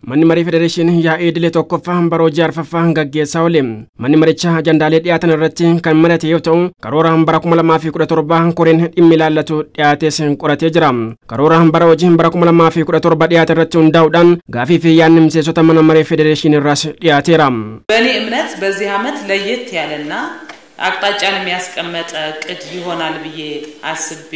Manni marii federeeshinii yaa'ii idilee tokkoffaa baroo jaarfaffaa gaggeessaa oole. Manni marichaa ajandaalee dhiyaatan irratti kan marate yoo ta'u, karoora bara 2017 koreen dhimmi ilaallatu dhiyaates qoratee jira. Karoora bara hojii bara 2017 dhiyaate irratti hundaa'uudhaan gaafii fi yaadni miseensota mana marii federeeshinii irraas dhiyaateera. በእኔ እምነት በዚህ ዓመት ለየት ያለና አቅጣጫን የሚያስቀምጥ ቅድ ይሆናል ብዬ አስቤ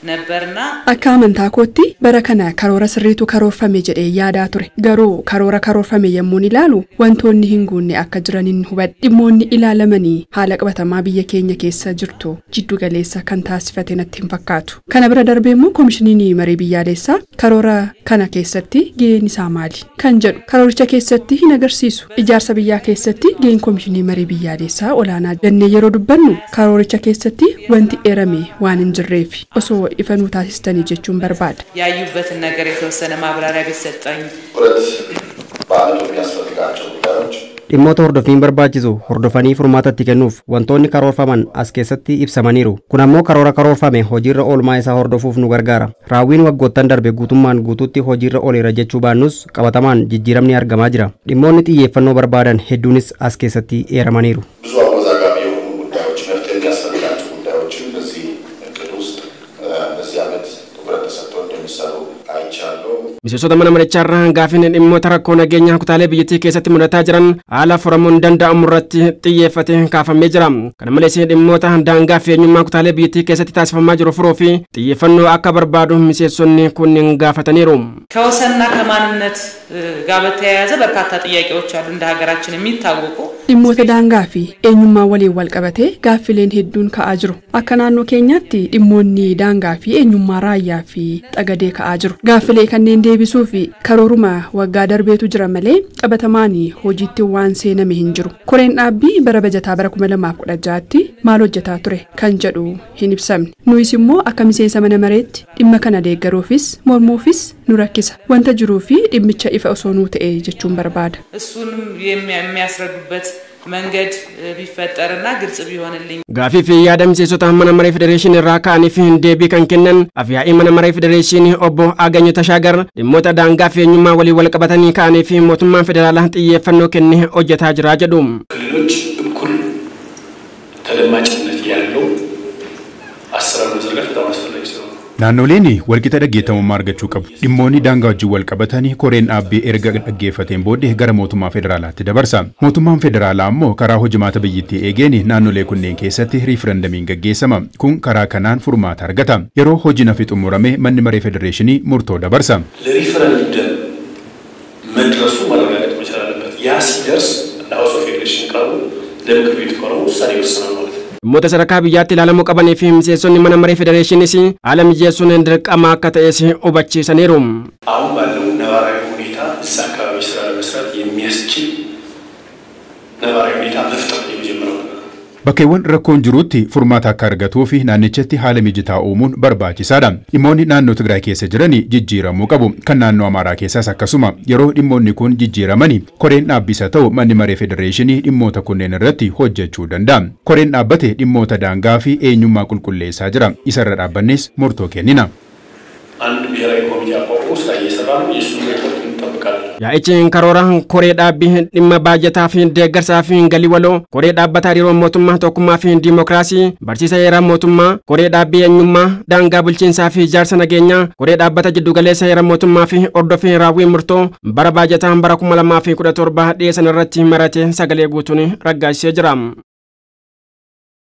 ነበርና akka amantaa kootti bara kana karoora sirriitu karoorfame jedhee yaadaa ture. Garuu karoora karoorfame yemmuun ilaalu wantoonni hin guunne akka jiraniin hubadhe. Dhimmoonni ilaalamanii haala qabatamaa biyya keenya keessa jirtu jiddu galeessa kan taasifate natti hin fakkaatu. Kana bira darbee immoo koomishiniin marii biyyaalessaa karoora kana keessatti gaheen isaa maali kan jedhu karooricha keessatti hin agarsiisu. Ijaarsa biyyaa keessatti gaheen koomishinii marii biyyaalessaa olaanaa jennee yeroo dubbannu karooricha keessatti wanti eerame waan hin jirreef osoo ifanu taasistanii jechuun barbaada. ያዩበትን ነገር የተወሰነ ማብራሪያ ቢሰጠኝ በአመቱ የሚያስፈልጋቸው ጉዳዮች dhimmoota hordofiin barbaachisu hordofanii furmaatatti kennuuf wantoonni karoorfaman as keessatti ibsamaniiru. Kun ammoo karoora karoorfame hojiirra oolmaa isaa hordofuuf nu gargaara. Raawwiin waggoottan darbe guutummaan guutuutti hojiirra ooleera jechuu baannus qabatamaan jijjiiramni argamaa jira. Dhimmoonni xiyyeeffannoo barbaadan hedduunis as keessatti eeramaniiru. ብዙ አወዛጋቢ የሆኑ ጉዳዮች መፍትሄ የሚያስፈልጋቸው ጉዳዮችን በዚህ እቅድ ውስጥ በዚህ ዓመት ትኩረት ተሰጥቶ እንደሚሰሩ አይቻለሁ። Miseensota mana marichaa gaafiin dhimmoota rakkoo nageenyaa kutaalee biyyattii keessatti mudataa jiran haala furamuun danda'amu irratti xiyyeeffatee kaafamee jira. Kana malees dhimmoota daangaa fi eenyummaa kutaalee biyyattii keessatti taasifamaa jiru furuu fi xiyyeeffannoo akka barbaadu miseensonni kunniin gaafataniiru. ከወሰንና ከማንነት ጋር በተያያዘ በርካታ ጥያቄዎች አሉ እንደ ሀገራችን የሚታወቁ dhimmoota daangaa fi eenyummaa waliin wal qabatee gaaffileen hedduun ka'aa jiru. Akka naannoo keenyaatti dhimmoonni daangaa fi eenyummaa raayyaa fi xagadee ka'aa jiru. Gaaffilee kanneen deebisuu fi karooruma waggaa darbeetu jira malee qabatamaan hojiitti waan seename hin jiru. Koreen dhaabbii bara bajataa bara 2016tti maal hojjetaa ture kan jedhu hin ibsamne. Nuyis immoo akka miseensa mana mareetti dhimma kana deeggaruufis mormuufis nu rakkisa. Wanta jiruu fi dhimmicha ifa osoo nuu ta'e jechuun barbaada. እሱንም የሚያስረዱበት መንገድ ቢፈጠርና ግልጽ ቢሆንልኝ gaafii fi yaada miseensota mana marii federeeshinii irraa ka'anii fi deebii kan kennan afyaa'ii mana marii federeeshinii obbo Aganyoo Tashaagar dhimmoota daangaa fi eenyummaa waliin wal qabatanii ka'anii fi mootummaan federaalaa xiyyeeffannoo kennee hojjetaa jira jedhu. ክልሎች እኩል ተደማጭነት ያለው አሰራር መዘርጋት በጣም አስፈላጊ ነው። naannoleen walqixa dhaggeeffamummaa argachuu qabu. Dhimmoonni daangaa wajjin wal qabatanii koreen dhaabbii erga dhaggeeffateen booddee gara mootummaa federaalaatti dabarsa. Mootummaan federaalaa ammoo karaa hojimaata biyyattii eegeen naannolee kunneen keessatti riiferendamiin gaggeessama. Kun karaa kanaan furmaata argata. Yeroo hojiin hafi xumurame manni maree federeeshinii murtoo dabarsa. ለሪፈረንደም መድረሱ ማረጋገጥ መቻል አለበት። ያ ሲደርስ ለሀውስ ኦፍ ፌዴሬሽን ቀርቦ ለምክር ቤቱ ቀርቦ ውሳኔ ይወሰናል ማለት ነው። Dhimmoota sadarkaa biyyaatti ilaalamuu qabanii fi miseensonni mana marii federeeshiniis haala mijeessuun dirqama akka ta'es hubachiisaniiru. አሁን ባለው ነባራዊ ሁኔታ እዛ አካባቢ ስራ ለመስራት የሚያስችል ነባራዊ ሁኔታ መፍጠር የመጀመሪያው ነገር ነው። Bakkeewwan rakkoon jirutti furmaata akka argatuu fi naannichatti haala mijataa uumuun barbaachisaadha. Dhimmoonni naannoo Tigraay keessa jiran jijjiiramuu qabu. Kan naannoo Amaaraa keessaas akkasuma yeroo dhimmoonni kun jijjiiramani koreen dhaabbisa ta'u manni maree federeeshinii dhimmoota kunneen irratti hojjechuu danda'a. Koreen dhaabbate dhimmoota daangaa fi eenyummaa qulqulleessaa jira. Isarra dhaabbannes murtoo kennina. አንድ ብሔራዊ ኮሚቴ አቋቁሞ ስራ እየሰራ ነው። የእሱን ሪፖርት እንጠብቃለን። Yaa'ichi karoora koree dhaabbii dhimma baajataa fi deeggarsaa fi galii waloo koree dhaabbataa hariiroo mootummaa tokkummaa fi diimokiraasii barsiisa heeraa mootummaa koree dhaabbii eenyummaa daangaa bulchiinsaa fi ijaarsa nageenyaa koree dhaabbata jiddugaleessa heeraa mootummaa fi hordofii raawwii murtoo bara baajataa bara 2017 dhiyeessan irratti marate sagalee guutuun raggaasisee jira.